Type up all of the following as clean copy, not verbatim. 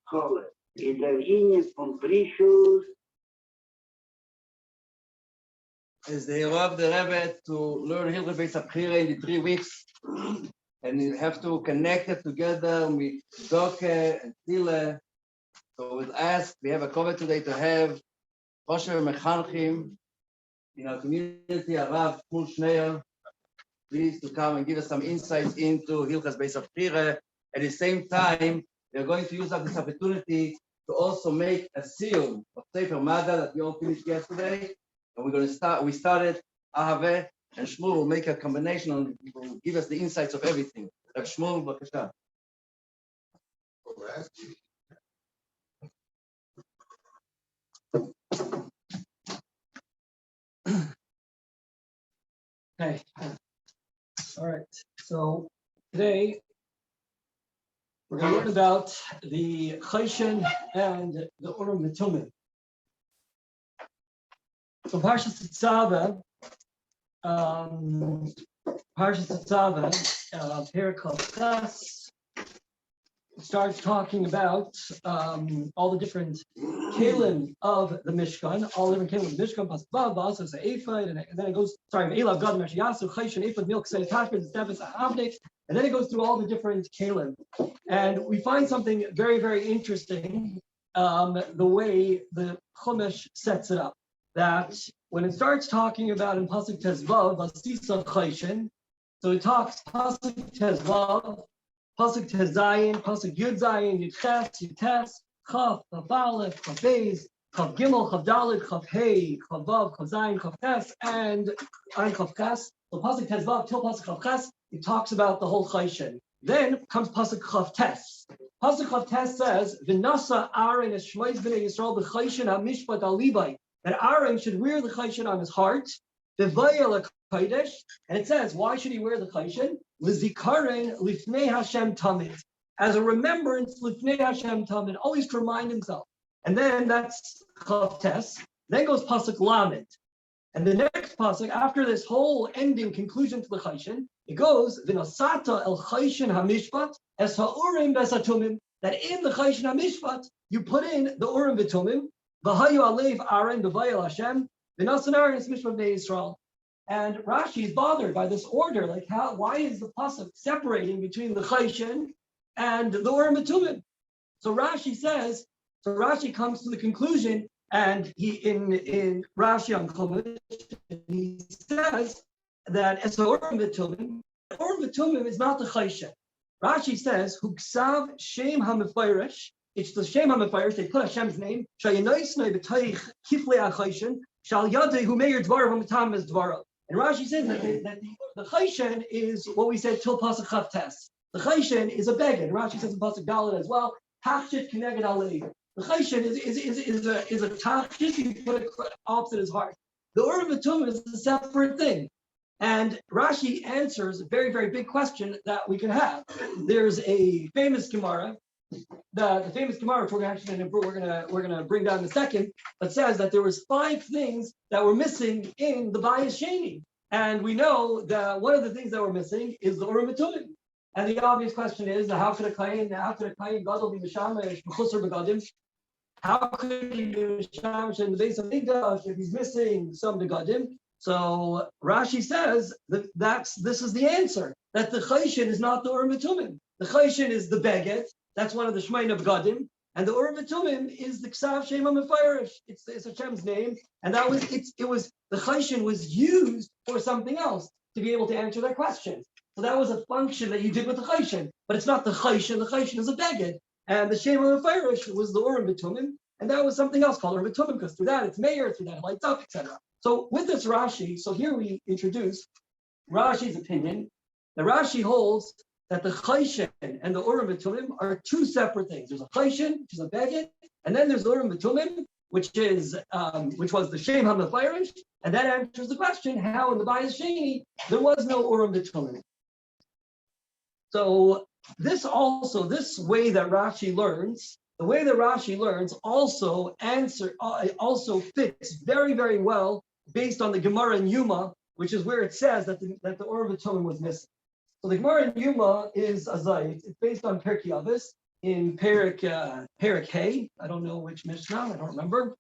Schole. In der Linie von Brischus is the hero of the Rebbe to learn Hilchot Abchira in the 3 weeks, and you have to connect it together with Doke and Tile. So we ask, we have a cover today to have Rosher Mechanchim in our community, Arav Shniaor, please to come and give us some insights into Hilchot Abchira. At the same time, we are going to use up this opportunity to also make a seal of Sefer Mada that we all finished yesterday. And we're going to start, we started Ahave, and Shmuel will make a combination and will give us the insights of everything. Shmuel, Bakasha. Okay. All right. So today we're going to learn about the Chayshin and the Urim V'Tumim. So Parshas Tetzaveh, Perek Ches, starts talking about all the different kelim of the Mishkan, all the different kelim of the Mishkan, plus Vav, also it's an ephod, and then it goes, Elav, Gad, Meshiyasu, Chayshin, ephod, milk, say, Tashbid, Stevis, Avnik, and then it goes through all the different kelim. And we find something very, very interesting, the way the Chumash sets it up. That when it starts talking about in Pasuk Tezvav, Vasisa Chayshin, so it talks Pasuk Tezvav, Pasuk Tezayin, Pasuk Yud Zayin, Yud Ches, Yud Tes, Chav, Chav Aleph, Chav Beis, Chav Gimel, Chav Dalet, Chav Hey, Chav Vav, Chav Zayin, Chav Tes, and Ein Chav Ches. So Pasuk Tezvav till Pasuk Chav Ches, it talks about the whole Chayshin. Then comes Pasuk Chav Tes. Pasuk Chav Tes says, V'nasa Aaron es Shmois b'nei Yisrael b'Chayshin ha'mishpat al-Levi. That Aaron should wear the chayshin on his heart, and it says, why should he wear the chayshin? L'zikaron lifnei Hashem tamid, as a remembrance lifnei Hashem tamid, always to remind himself. And then that's Chav Tes. Then goes pasuk Lamed, and the next pasuk after this whole ending conclusion to the chayshin, it goes v'nosata el chayshin hamishpat es ha'urim v'satumim, that in the chayshin hamishpat you put in the urim v'tumim. V'hayu alev Aaron b'vayel Hashem v'nasan Aaron es mishpat bnei Yisrael. And Rashi is bothered by this order, like why is the pasuk separating between the chayshin and the urim v'tumim? So Rashi comes to the conclusion, and he in Rashi on Chumash, he says that es urim v'tumim is not the chayshin. Rashi says huksav shem hamefayrish. It's the Shem HaMefarish, they put Hashem's name, Shayinoisnei b'toich kiflei HaChayshin, Shal Yadei hu meir dvarav v'mitam es dvarav. And Rashi says that the Chayshin is what we said till Pasuk Chav Tes. The Chayshin is a beged. Rashi says in Pasuk Dalet as well, Tachshit Kineged Alev. The Chayshin is a tachshit, you put it opposite his heart. The Urim V'Tumim is a separate thing. And Rashi answers a very, very big question that we can have. There's a famous Gemara, the famous Gemara, which we're gonna bring down in a second, but says that there was 5 things that were missing in the Bayis Sheni, and we know that one of the things that were missing is the Urim V'Tumim. And the obvious question is, how could a Kayin Gadol be Mishamash B'chusar B'Gadim? How could he be Mishamash in the base of Mikdash if he's missing some Begadim? So Rashi says that this is the answer, that the Chayshin is not the Urim V'Tumim. The Chayshin is the Beged. That's one of the Shemayin of Gadim, and the Urim V'Tumim is the Ksav Shem HaMefarish. It's Hashem's name, and that was the Chayshin was used for something else to be able to answer that question. So that was a function that you did with the Chayshin, but it's not the Chayshin. The Chayshin is a Beged, and the Shem HaMefarish was the Urim V'Tumim, and that was something else called Urim V'Tumim, because through that it's Meir, through that it lights up, etc. So with this Rashi, so here we introduce Rashi's opinion. The Rashi holds that the Chayshin and the Urim V'Tumim are 2 separate things. There's a Chayshin, which is a Beged, and then there's the Urim V'Tumim, which was the Shem HaMefarish, and that answers the question how in the Bayis Sheni there was no Urim V'Tumim. So this way that Rashi learns, also fits very, very well based on the Gemara in Yuma, which is where it says that the Urim V'Tumim was missing. So the Gemara in Yuma is Azayit. It's based on Pirkei Avos, in Perik Hay. I don't know which Mishnah, I don't remember.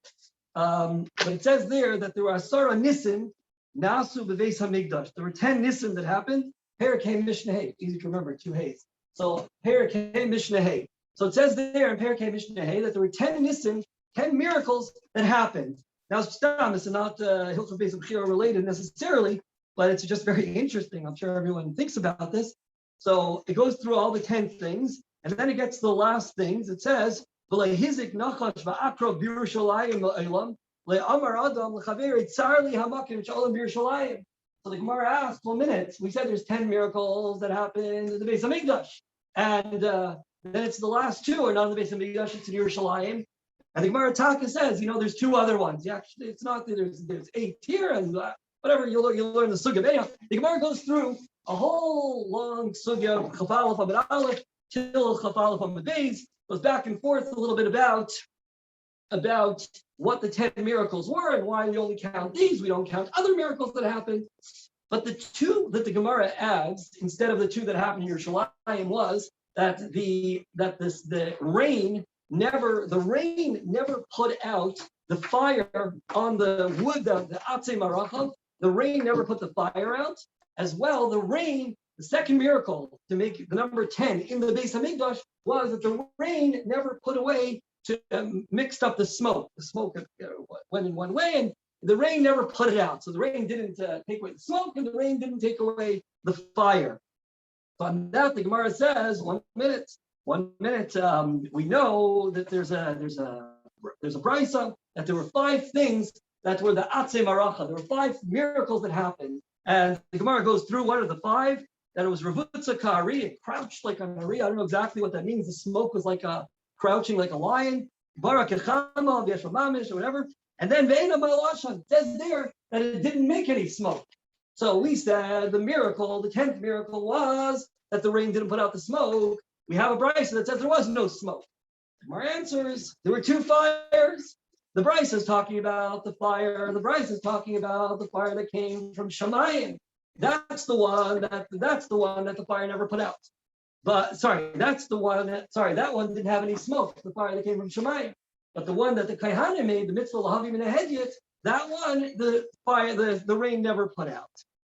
But it says there that there were Asara Nisim, Nasu Beveis HaMikdash. There were 10 Nisim that happened. Perik Hay Mishnah Hay, easy to remember, 2 Hays. So Perik Hay Mishnah Hay. So it says there in Perik Hay Mishnah Hay that there were 10 Nisim, 10 miracles that happened. Now, Stam is not Hilchot Beis Abchira related necessarily, but it's just very interesting. I'm sure everyone thinks about this. So it goes through all the 10 things, and then it gets to the last things. It says, "V'lehizik nachash va'akro b'Yerushalayim la'olam le'amar adam l'chaveri tzar li hamakim shalom b'Yerushalayim." So the Gemara asked, "Well, minutes. We said there's 10 miracles that happened in the Beis Hamikdash, and then it's the last 2 are not in the Beis Hamikdash; it's in Yerushalayim." And the Gemara Taka says, there's 2 other ones. Actually, it's not that there's 8 here, and whatever you'll learn the sugya. Anyhow, the Gemara goes through a whole long sugya, Chaf Aleph Amud Aleph till Chaf Aleph Amud Beis, goes back and forth a little bit about what the 10 miracles were and why we only count these. We don't count other miracles that happened. But the 2 that the Gemara adds instead of the 2 that happened in Yerushalayim was that the rain never put out the fire on the wood, the Atzei Maracham. The rain never put the fire out. As well, the second miracle to make the number 10 in the Beis Hamikdash was that the rain never put away to mixed up the smoke. The smoke went in one way, and the rain never put it out. So the rain didn't take away the smoke, and the rain didn't take away the fire. So on that, the Gemara says, 1 minute. We know that there's a brisa that there were 5 things that were the Atzei Maracha. There were 5 miracles that happened, and the Gemara goes through what are the 5. That it was Revutza Ka'ari, it crouched like an Ari. I don't know exactly what that means. The smoke was like crouching like a lion. Barak Echama, V'Yeshva Mamish, or whatever. And then Ve'ena Malashon says there that it didn't make any smoke. So we said the 10th miracle was that the rain didn't put out the smoke. We have a brisa that says there was no smoke. Our answers, there were 2 fires. The brisa is talking about the fire. The brisa is talking about the fire that came from Shemayim. That's the one that the fire never put out. But that one didn't have any smoke. The fire that came from Shemayim. But the one that the Kaihanim made, the mitzvah lahavim and hedyet, that one, the fire, the rain never put out.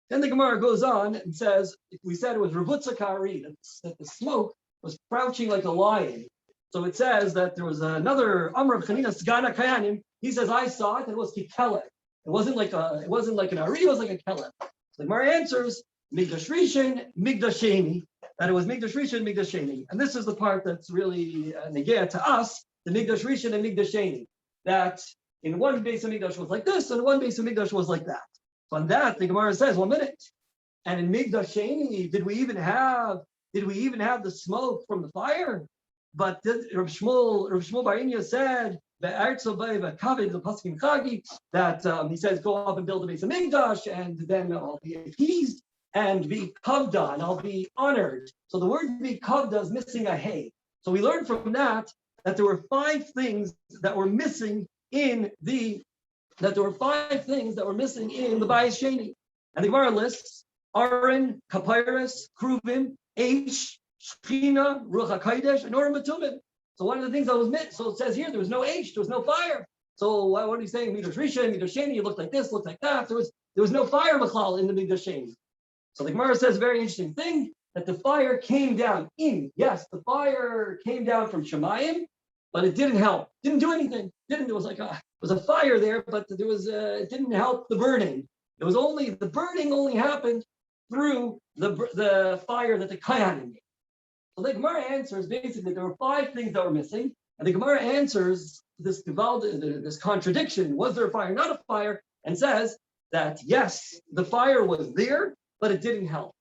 Then the Gemara goes on and says, we said it was Revutza Ka'ari, that the smoke was crouching like a lion. So it says that there was another Amr of Chanina Sgana Kayanim. He says, I saw it, and it was Kikele. It wasn't like an Ari, it was like a Kelef. So the Gemara answers, Migdash Rishon, Migdash Sheni, that it was Migdash Rishon, Migdash Sheni. And this is the part that's really negaya to us, the Migdash Rishon and Migdash Sheni, that in one Beis Hamikdash was like this, and one Beis Hamikdash was like that. So on that, the Gemara says, 1 minute. And in Migdash Sheni, did we even have the smoke from the fire? But Rav Shmuel Barinya said, that he says, go up and build a Beis Hamikdash, and then I'll be appeased and be kavda, and I'll be honored. So the word be kavda is missing a hey. So we learned from that there were 5 things that were missing in the Bayis Sheni. And the Gemara lists Aaron, Kapyrus, Kruvim, Eish, Shechina, Ruach HaKodesh, and Urim Batumim. So one of the things that was missed, so it says here, there was no Eish, there was no fire. So what are you saying? Migdash Rishon, Migdash Sheni, it looked like this, looked like that. There was no fire B'chlal in the Migdash Sheni. So the Gemara says a very interesting thing, that the fire came down the fire came down from Shemayim, but it didn't help. Didn't do anything. There was a fire there, but it didn't help the burning. The burning only happened through the fire that the Kayanim made. So the Gemara answers basically there were 5 things that were missing, and the Gemara answers this contradiction: was there a fire, not a fire, and says that yes, the fire was there, but it didn't help.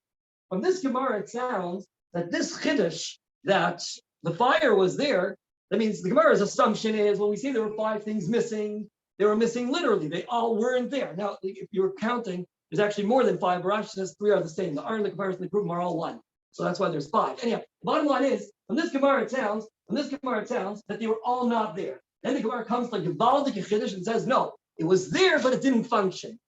From this Gemara, it sounds that this chiddush that the fire was there. That means the Gemara's assumption is when we say there were 5 things missing, they were missing literally. They all weren't there. Now, if you're counting, there's actually more than 5. Rashi says 3 are the same. The Aaron, the Kapyrus, and the Kruvim are all 1. So that's why there's 5. Anyhow, the bottom line is, from this Gemara it sounds that they were all not there. Then the Gemara comes like Gevaldik Chiddush and says, no, it was there, but it didn't function.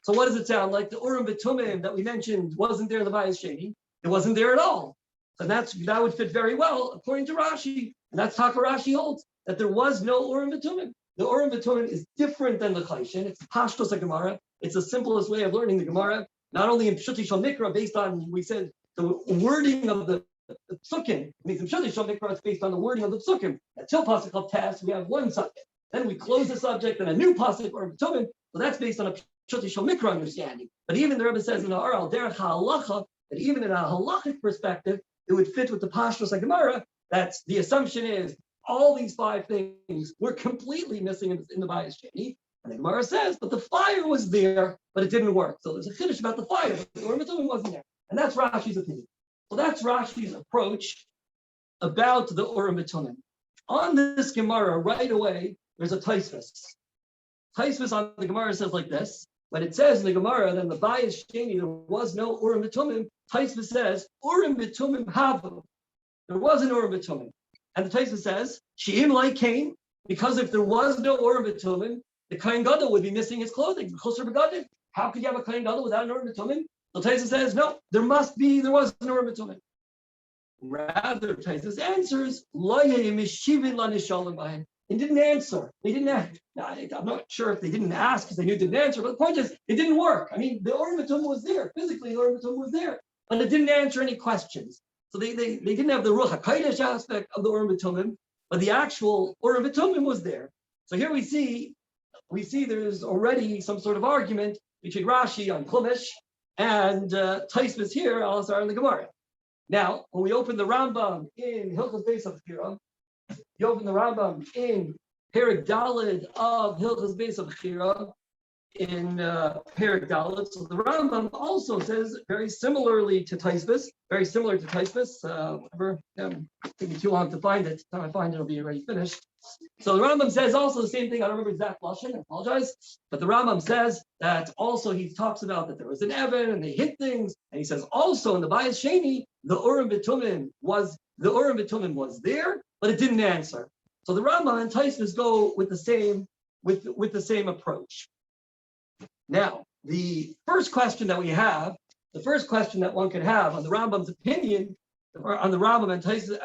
So what does it sound like? The Urim Batumim that we mentioned wasn't there in the Bayis Sheni. It wasn't there at all. So that would fit very well according to Rashi, and that's how Rashi holds that there was no Urim V'Tumim. The Urim V'Tumim is different than the Chayshin. It's the Pashtos Gemara. It's the simplest way of learning the Gemara. Not only in Pshuti Shal Mikra, based on, we said, the wording of the Psukim. Means in Pshuti Shal Mikra, it's based on the wording of the Psukim. Until Pasuk of Tes, we have one subject. Then we close the subject and a new Pasuk Urim V'Tumim. So that's based on a Pshuti Shal Mikra understanding. But even the Rebbe says in the Aral Derech HaHalacha that even in a halachic perspective, it would fit with the Pashtos Gemara. That's the assumption is all these 5 things were completely missing in the Bayis Sheni. And the Gemara says, but the fire was there, but it didn't work. So there's a chiddush about the fire, but the Urim V'Tumim wasn't there. And that's Rashi's opinion. So that's Rashi's approach about the Urim V'Tumim. On this Gemara, right away, there's a Taisvis. Taisvis on the Gemara says like this. When it says in the Gemara that in the Bayis Sheni there was no Urim V'Tumim, Taisvis says, Urim V'Tumim havu. There was an Urim V'Tumim. And the Taisvis says, She'im like Cain, because if there was no Urim V'Tumim, the Kohen Gadol would be missing his clothing. How could you have a Kohen Gadol without an Urim V'Tumim? So Taisvis says, no, there was an Urim V'Tumim. Rather, Taisvis answers, They didn't answer. They didn't ask. Now, I'm not sure if they didn't ask because they knew it didn't answer, but the point is, it didn't work. I mean, the Urim V'Tumim was there. Physically, the Urim V'Tumim was there, but it didn't answer any questions. So they didn't have the Ruach HaKodesh aspect of the Urim V'Tumim, but the actual Urim V'Tumim was there. So here we see there's already some sort of argument between Rashi on Chumash and Taisvis here, also in the Gemara. Now, when we open the Rambam in Hilchos Beis HaBchira, you open the Rambam in Perek Daled of Hilchos Beis HaBchira in Perek Daled. So the Rambam also says very similarly to Taisvis, Take me too long to find it. By the time I find it, it'll be already finished. So the Rambam says also the same thing. I don't remember exact lashon. I apologize. But the Rambam says that also he talks about that there was an Evan and they hit things. And he says also in the Bayis Sheni, the Urim V'Tumim was there, but it didn't answer. So the Rambam and Taisvis go with the same approach. Now, the first question that one could have on the Rambam's opinion, or on the Rambam and Taisvis,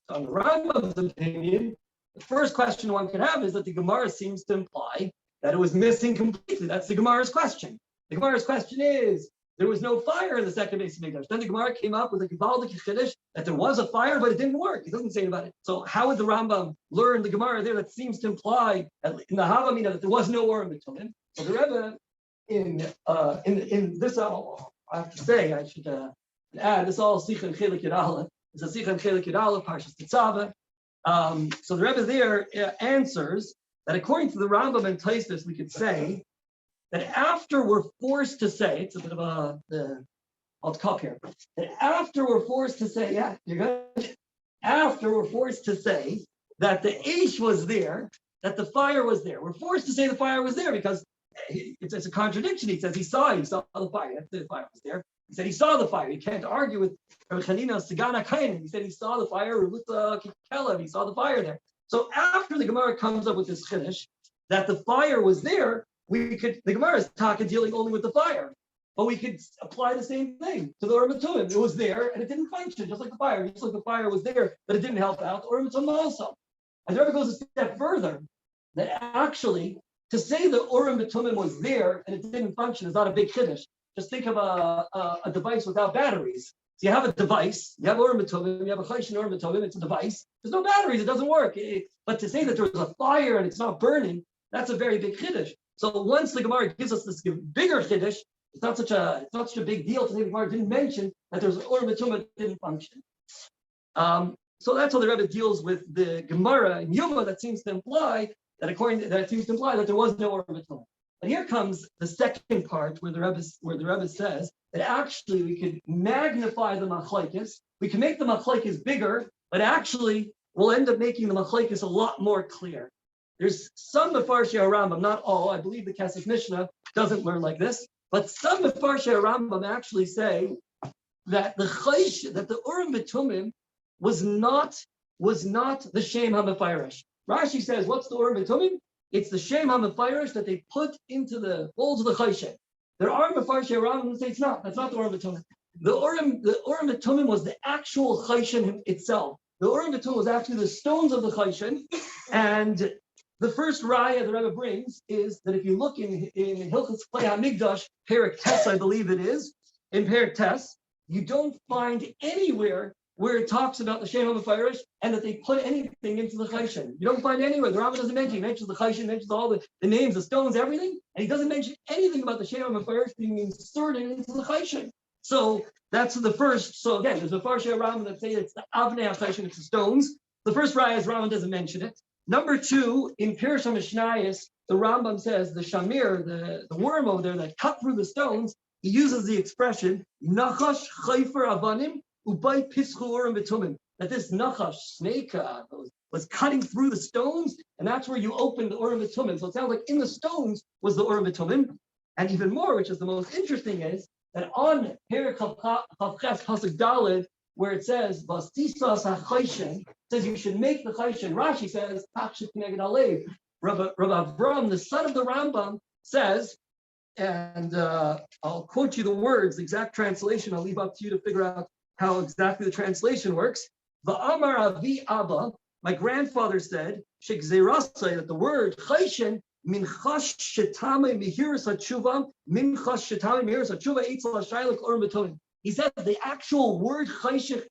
on the Rambam's opinion, the first question one could have is that the Gemara seems to imply that it was missing completely. That's the Gemara's question. The Gemara's question is, there was no fire in the second Beis Hamikdash. Then the Gemara came up with a Gevaldik Chiddush that there was a fire, but it didn't work. It doesn't say about it. So how would the Rambam learn the Gemara there that seems to imply in the Havamina that there was no Urim V'Tumim? So the Rebbe in this, I have to say, I should add, this all Sikha and Chelik Yud Aleph. It's a Sikha and Chelik Yud Aleph, Parshas Tetzaveh. So the Rebbe there answers that according to the Rambam and Taisvis, we could say that after we're forced to say, it's a bit of I'll talk here, that after we're forced to say, yeah, you're good. After we're forced to say that the Eish was there, that the fire was there. We're forced to say the fire was there because it's a contradiction. He says he saw the fire. That's the fire was there. He said he saw the fire. You can't argue with Chanina Sigana Kain. He said he saw the fire. Ruvuta Kikelev. He saw the fire there. So after the Gemara comes up with this chiddush that the fire was there, the Gemara is talking dealing only with the fire, but we could apply the same thing to the Urim V'Tumim. It was there and it didn't function, just like the fire. Just like the fire was there, but it didn't help out. Urim V'Tumim also. And the Rebbe goes a step further, that actually to say the Urim V'Tumim was there and it didn't function is not a big chiddush. Just think of a device without batteries. So you have a device, you have Urim V'Tumim, you have a Chayshin Urim V'Tumim, it's a device. There's no batteries, it doesn't work. But to say that there was a fire and it's not burning, that's a very big chiddush. So once the Gemara gives us this bigger chiddush, it's not such a big deal to say the Gemara didn't mention that there's an Urim V'Tumim that didn't function. So that's how the Rebbe deals with the Gemara in Yuma that seems to imply that there was no Urim V'Tumim. But here comes the second part where the Rebbe says that actually we could magnify the machlokes. We can make the machlokes bigger, but actually we'll end up making the machlokes a lot more clear. There's some Mefarshei Rambam, not all. I believe the Kesef Mishnah doesn't learn like this, but some Mefarshei Rambam actually say that the Urim V'Tumim was not the Shem HaMefayresh. Rashi says, what's the Urim V'Tumim? It's the Shem HaMefayresh that they put into the folds of the Chayshen. There are Mefarshei Rambam who say it's not. That's not the Urim V'Tumim. The Urim V'Tumim was the actual Chayshin itself. The Urim V'Tumim was actually the stones of the Chayshin. And the first raya the Rebbe brings is that if you look in Hilchos Klei HaMikdash, Perek Tes, I believe it is, in Perek Tes, you don't find anywhere where it talks about the Shem HaMefarish and that they put anything into the Chayshin. You don't find anywhere. The Rambam doesn't mention. He mentions the Chayshin, mentions all the names, the stones, everything, and he doesn't mention anything about the Shem HaMefarish being inserted into the Chayshin. So that's the first. So again, there's a Farshei Rambam that say it's the Avnei HaChayshin, it's the stones. The first raya is Rambam doesn't mention it. Number two, in Pirush HaMishnayos, the Rambam says the Shamir, the worm over there that cut through the stones, he uses the expression Nachash Chayfer Avanim Ubay Pischu Urim V'Tumim. That this Nachash snake was cutting through the stones, and that's where you open the Urim V'Tumim. So it sounds like in the stones was the Urim V'Tumim, and even more, which is the most interesting, is that on Perek Chavches Pasuk Daled, where it says Vastisas HaChayshin, says you should make the Chayshin. Rashi says Tachshit Keneged Alev. Rabbi Avram, the son of the Rambam, says, and I'll quote you the words, the exact translation. I'll leave up to you to figure out how exactly the translation works. Va'amar Avi Abba, my grandfather said, Shekzerasai, that the word Chayshin, Minchash Shetame Mihiras HaTshuva, Minchash Shetame Mihiras HaTshuva, Eitzel HaShaylek Urim V'Tumim. He said the actual word Chayshen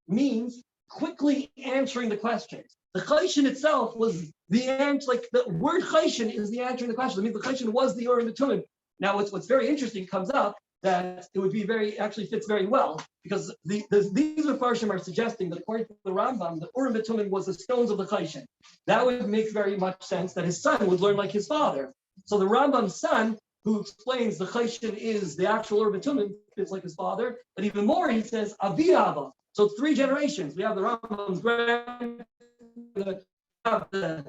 means quickly answering the questions. The Chayshen itself was the answer, like the word Chayshen is the answer to the question. I mean, the Chayshen was the Urim V'Tumim. Now, what's very interesting comes up that it would be actually fits very well, because these Mefarshim are suggesting that according to the Rambam, the Urim V'Tumim was the stones of the Chayshen. That would make very much sense that his son would learn like his father. So the Rambam's son, who explains the Chayshin is the actual Urim V'Tumim, fits like his father, but even more, he says Avi Abba. So it's 3 generations. We have the Rambam's grandfather, have the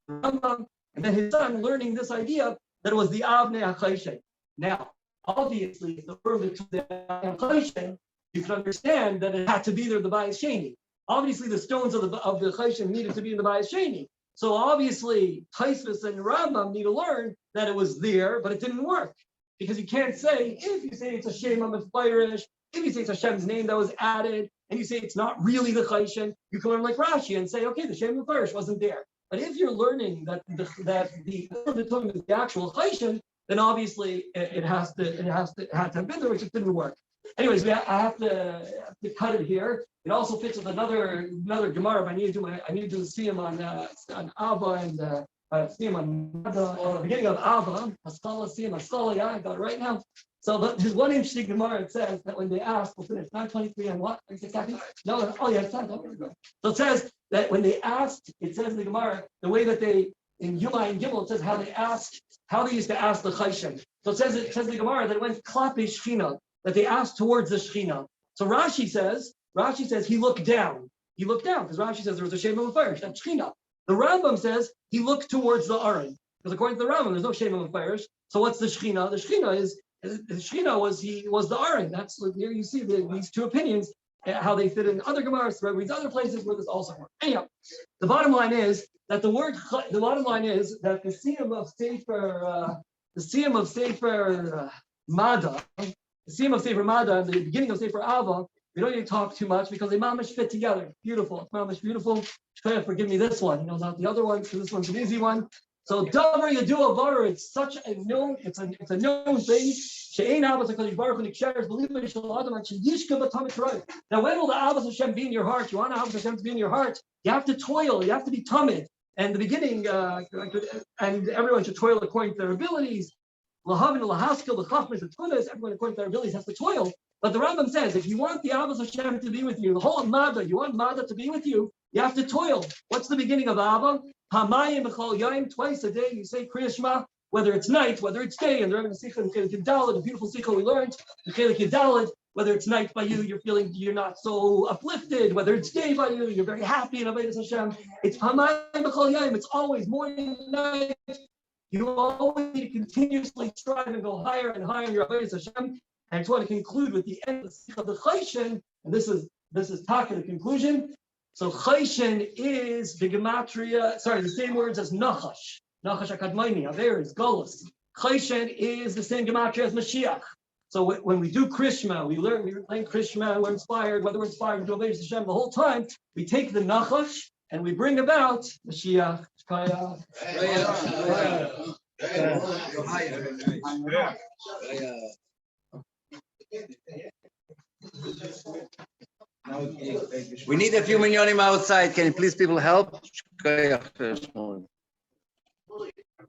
Rambam, and then his son learning this idea that it was the Avnei HaChayshin. Now, obviously, if the Urim V'Tumim, you can understand that it had to be there the Bayis Sheni. Obviously, the stones of the Chayshin needed to be in the Bayis Sheni. So obviously, Taisvis and Rambam need to learn that it was there, but it didn't work. Because you can't say, if you say it's a Shem HaMefarish, if you say it's Hashem's name that was added, and you say it's not really the Chayshin, you can learn like Rashi and say, okay, the Shem HaMefarish wasn't there. But if you're learning that the V'Tumim is the actual Chayshin, then obviously it had to have been there, which it didn't work. Anyways, I have to cut it here. It also fits with another Gemara. But I need to see him on Abba and see him on the beginning of Abba. Haskalah, see him Haskalah. Yeah, I got it right now. So there's one interesting Gemara. It says that when they asked, we'll finish 9:23 and what? No, oh yeah, it's time. So it says that when they asked, it says in the Gemara the way that they in Yuma and Gimel, it says how they used to ask the Chayshin. So it says in the Gemara that it went Klape Shechina, that they asked towards the Shechina. So Rashi says he looked down. He looked down because Rashi says there was a Shem HaMefarish, that's Shechina. The Rambam says he looked towards the Aron, because according to the Rambam, there's no Shem HaMefarish. So what's the Shechina? The Shechina was the Aron. That's here you see these 2 opinions, how they fit in other Gemaras, reads other places where this also works. Anyhow, the bottom line is that the Siyam of Sefer Mada, and the beginning of Sefer Ava, we don't need to talk too much because they mamish fit together. Beautiful. It's mamish beautiful. Shkoyach, forgive me this one. Not the other one, because this one's an easy one. So Davar Yadu Avar, it's such a known, it's a known thing. She'ein Abbas HaKadosh Baruch Hu Niksheres B'Liba Yishal Adam and Sheyishka B'Tamit Torah. Now, when will the Abbas Hashem be in your heart? You want Abbas Hashem to be in your heart? You have to toil. You have to be tamid. And the beginning, and everyone should toil according to their abilities. Lahavin Lahaskel L'Chachmes L'Tunas. Everyone according to their abilities has to toil. But the Rambam says, if you want the Abbas Hashem to be with you, the whole Mada, you want Mada to be with you, you have to toil. What's the beginning of Abba? Hamayim B'chol Yayim, twice a day you say Kriya Shema, whether it's night, whether it's day, and they're having a Sikha in Chelik Yudalad, the beautiful Sikha we learned, in Chelik Yudalad, whether it's night by you, you're feeling you're not so uplifted, whether it's day by you, you're very happy in Avodas Hashem. It's Hamayim B'chol Yayim, it's always morning and night. You always need to continuously strive and go higher and higher in your Avodas Hashem. And I just want to conclude with the end of the Sikha of the Chayshin, and this is Taka, the conclusion. So Chayshin is the gematria, the same words as Nachash. Nachash HaKadmaini, Aver is Golus. Chesed is the same gematria as Mashiach. So when we do Krishma, we learn Krishma, we're inspired, whether we're inspired to do Avodas Hashem the whole time, we take the Nachash and we bring about Mashiach. We need a few minyanim outside. Can you please people help?